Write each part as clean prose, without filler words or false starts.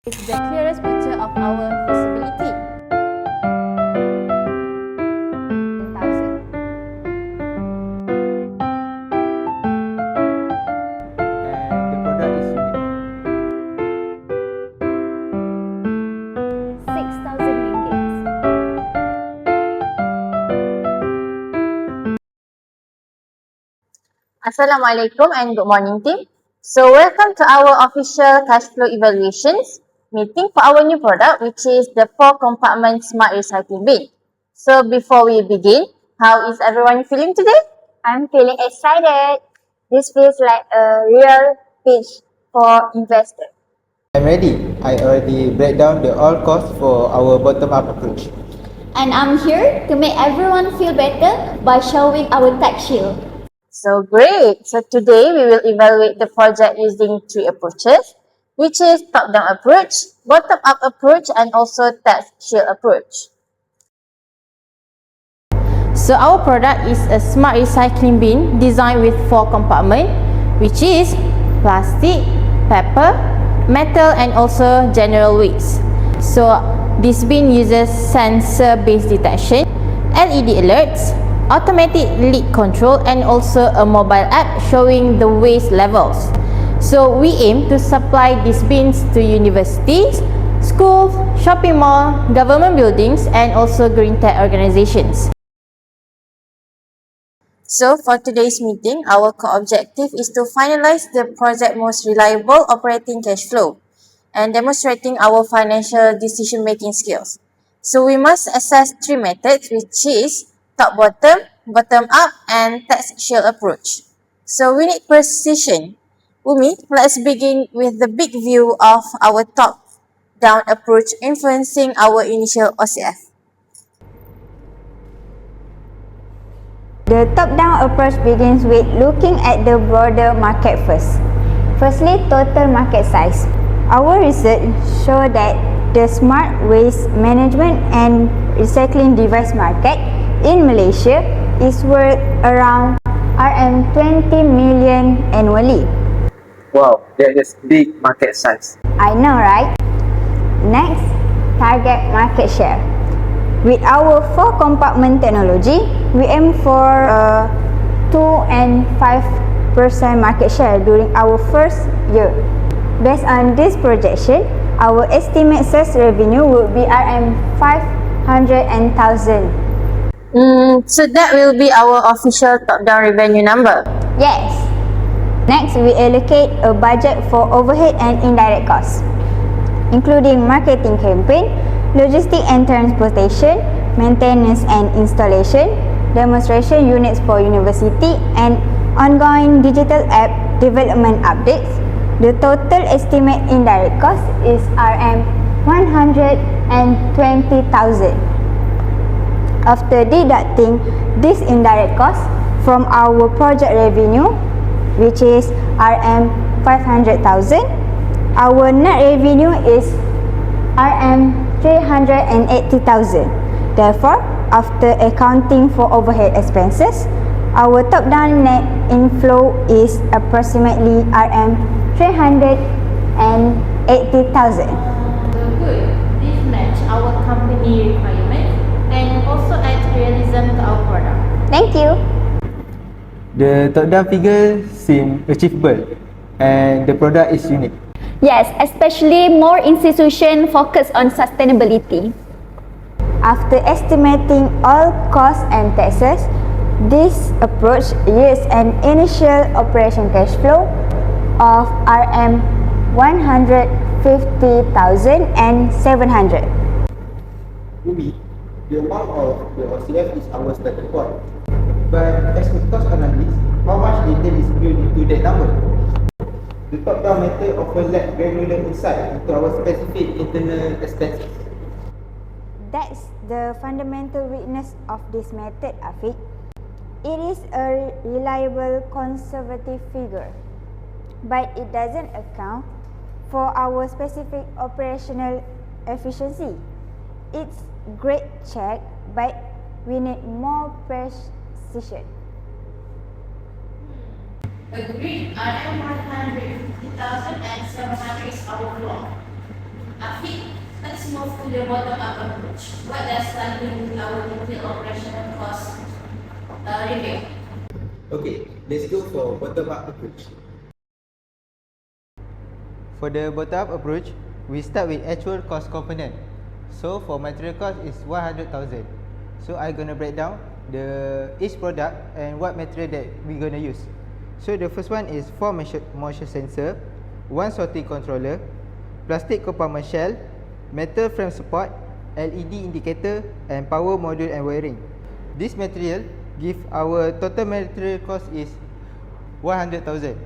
It's the clearest picture of our feasibility. 1000. And the product is unique. 6,000 ringgit. Assalamualaikum and good morning team. So welcome to our official cash flow evaluations meeting for our new product, which is the 4-compartment smart recycling bin. So before we begin, how is everyone feeling today? I'm feeling excited. This feels like a real pitch for investors. I'm ready. I already break down the all costs for our bottom-up approach. And I'm here to make everyone feel better by showing our tax shield. So great. So today we will evaluate the project using 3 approaches, which is top-down approach, bottom-up approach, and also tax shield approach. So our product is a smart recycling bin designed with 4 compartments, which is plastic, paper, metal, and also general waste. So this bin uses sensor-based detection, LED alerts, automatic leak control, and also a mobile app showing the waste levels. So we aim to supply these bins to universities, schools, shopping mall, government buildings, and also green tech organizations. So for today's meeting, our core objective is to finalize the project most reliable operating cash flow and demonstrating our financial decision-making skills. So we must assess 3 methods, which is top-bottom, bottom-up, and tax shield approach. So we need precision. Umi, let's begin with the big view of our top-down approach influencing our initial OCF. The top-down approach begins with looking at the broader market first. Firstly, total market size. Our research show that the smart waste management and recycling device market in Malaysia is worth around RM20 million annually. Wow, that is big market size. I know, right? Next, target market share. With our 4-compartment technology, we aim for 2 and 5% market share during our first year. Based on this projection, our estimated sales revenue would be RM500,000. So that will be our official top-down revenue number. Yes. Next, we allocate a budget for overhead and indirect costs, including marketing campaign, logistics and transportation, maintenance and installation, demonstration units for university, and ongoing digital app development updates. The total estimate indirect cost is RM120,000. After deducting this indirect cost from our project revenue, which is RM500,000, our net revenue is RM380,000. Therefore, after accounting for overhead expenses, our top-down net inflow is approximately RM380,000. Good. This match our company requirements and also adds realism to our product. Thank you. The top-down figure seem achievable and the product is unique. Yes, especially more institutions focus on sustainability. After estimating all costs and taxes, this approach yields an initial operation cash flow of RM150,700. Umi, the amount of the OCF is our starting point. But as a cost analyst, how much detail is built into that number? The top-down method offers less granular insight into our specific internal expenses. That's the fundamental weakness of this method, Afiq. It is a reliable conservative figure, but it doesn't account for our specific operational efficiency. It's great check, but we need more precision. Agreed. RM150,700 is our floor. Afiq, let's move to the bottom-up approach. What does that mean with our detailed operational cost review? Okay, let's go for bottom-up approach. For the bottom-up approach, we start with actual cost component. So for material cost is 100,000. So I'm gonna break down each product and what material that we gonna use. So the first one is 4 motion sensor, 1 sorting controller, plastic compartment shell, metal frame support, LED indicator, and power module and wiring. This material give our total material cost is 100,000.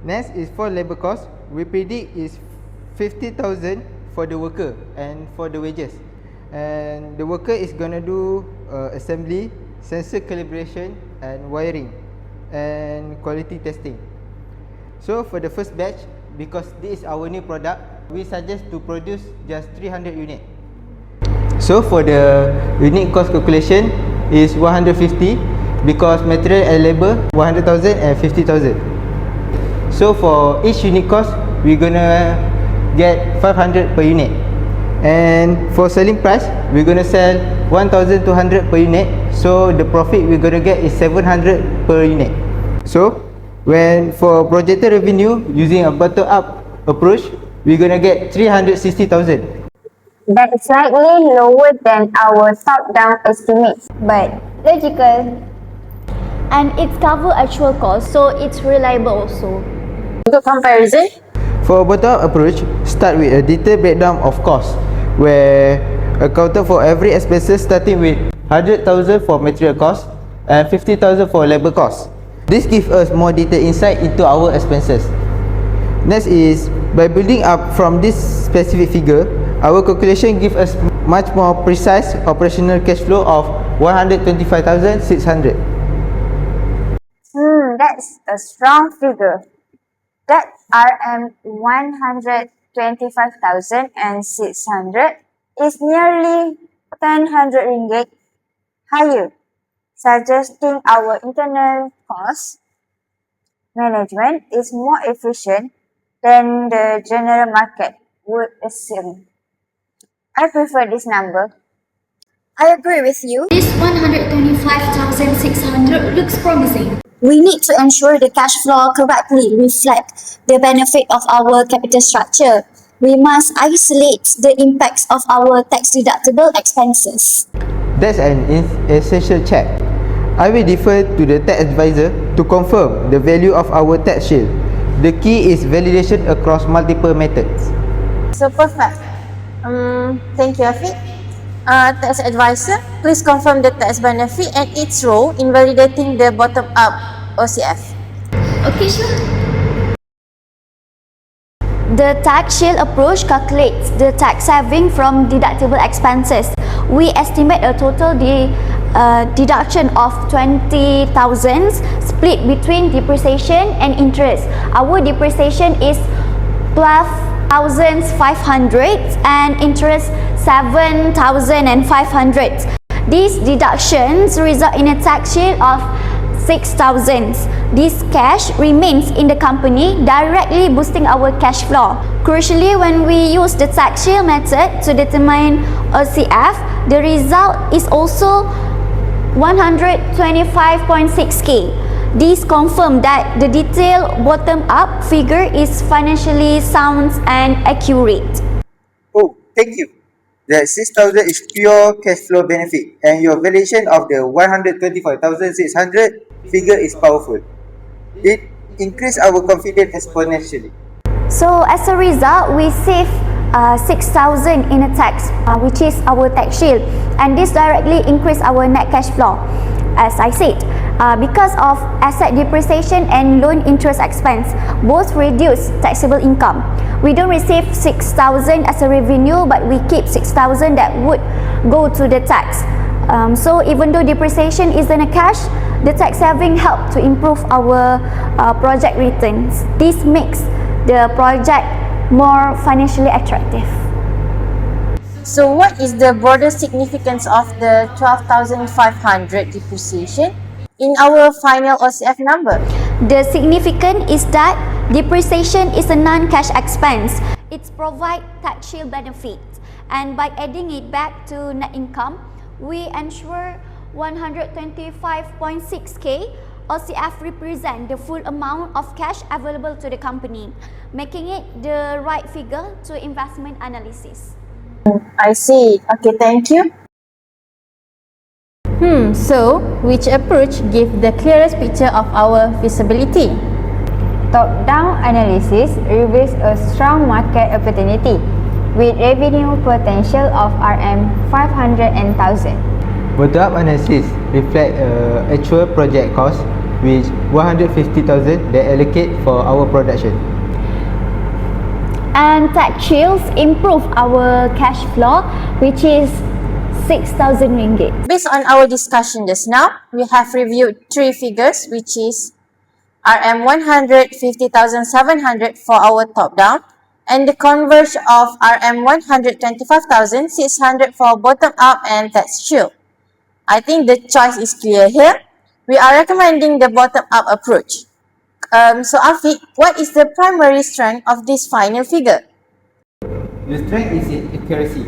Next is for labor cost. We predict is 50,000 for the worker and for the wages. And the worker is gonna do assembly, sensor calibration, and wiring, and quality testing. So for the first batch, because this is our new product, we suggest to produce just 300 unit. So for the unit cost calculation is 150 because material and labor 100,000 and 50,000. So for each unit cost, we're gonna get 500 per unit. And for selling price, we're gonna sell 1,200 per unit. So the profit we're gonna get is 700 per unit. So when for projected revenue using a bottom-up approach, we're gonna get 360,000. That is slightly lower than our top-down estimates, but logical. And it's cover actual cost, so it's reliable also. Good comparison. For bottom-up approach, start with a detailed breakdown of cost, where accounted for every expenses starting with 100,000 for material cost and 50,000 for labor cost. This gives us more detailed insight into our expenses. Next is by building up from this specific figure, our calculation gives us much more precise operational cash flow of 125,600. That's a strong figure. That RM 125,600 is nearly 1,000 ringgit higher, suggesting our internal cost management is more efficient than the general market would assume. I prefer this number. I agree with you. This 125,600 looks promising. We need to ensure the cash flow correctly reflect the benefit of our capital structure. We must isolate the impacts of our tax-deductible expenses. That's an essential check. I will defer to the tax advisor to confirm the value of our tax shield. The key is validation across multiple methods. So perfect. Thank you, Afiq. Tax advisor, please confirm the tax benefit and its role in validating the bottom-up OCF. Okay, sure. The tax shield approach calculates the tax saving from deductible expenses. We estimate a total deduction of 20,000 split between depreciation and interest. Our depreciation is 12,500 and interest 7,500. These deductions result in a tax shield of 6,000. This cash remains in the company, directly boosting our cash flow. Crucially, when we use the tax shield method to determine OCF, the result is also 125.6k. This confirms that the detailed bottom-up figure is financially sound and accurate. Oh, thank you. That 6,000 is pure cash flow benefit, and your valuation of the 125,600 figure is powerful. It increased our confidence exponentially. So as a result, we save 6,000 in a tax, which is our tax shield, and this directly increase our net cash flow. As I said, because of asset depreciation and loan interest expense, both reduce taxable income. We don't receive 6,000 as a revenue, but we keep 6,000 that would go to the tax. So even though depreciation isn't a cash, the tax saving help to improve our project returns. This makes the project more financially attractive. So what is the broader significance of the 12,500 depreciation in our final OCF number? The significance is that depreciation is a non-cash expense. it provides tax shield benefits, and by adding it back to net income, we ensure 125.6k OCF represent the full amount of cash available to the company, making it the right figure to investment analysis. I see. Okay, thank you. So which approach gives the clearest picture of our feasibility? Top-down analysis reveals a strong market opportunity with revenue potential of RM500 and 1,000. Bottom-up analysis reflect actual project cost with 150,000 that allocate for our production. And tax shields improve our cash flow, which is 6,000 ringgit. Based on our discussion just now, we have reviewed three figures, which is RM150,700 for our top-down, and the converge of RM125,600 for bottom-up and tax shield. I think the choice is clear here. We are recommending the bottom-up approach. So Afiq, what is the primary strength of this final figure? The strength is in accuracy,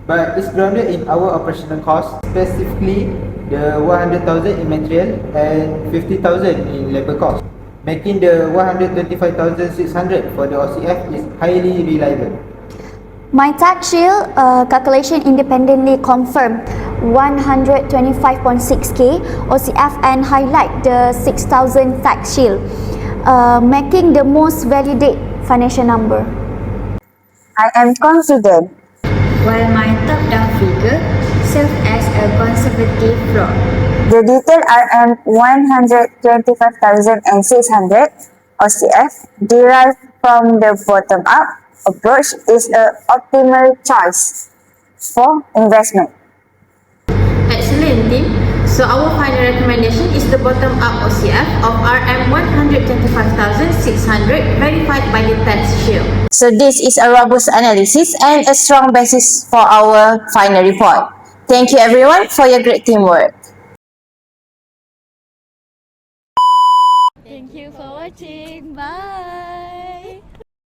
but it's grounded in our operational costs, specifically the 100,000 in material and 50,000 in labor cost, making the 125,600 for the OCF is highly reliable. My tax shield calculation independently confirmed 125.6k OCF and highlight the 6,000 tax shield, making the most validate financial number. I am confident. While my top-down figure serves as a conservative floor. The detailed RM125,600 OCF derived from the bottom-up approach is an optimal choice for investment. Excellent, team. So our final recommendation is the bottom-up OCF of RM125,600 verified by the tax shield. So this is a robust analysis and a strong basis for our final report. Thank you everyone for your great teamwork. Thank you for watching. Bye.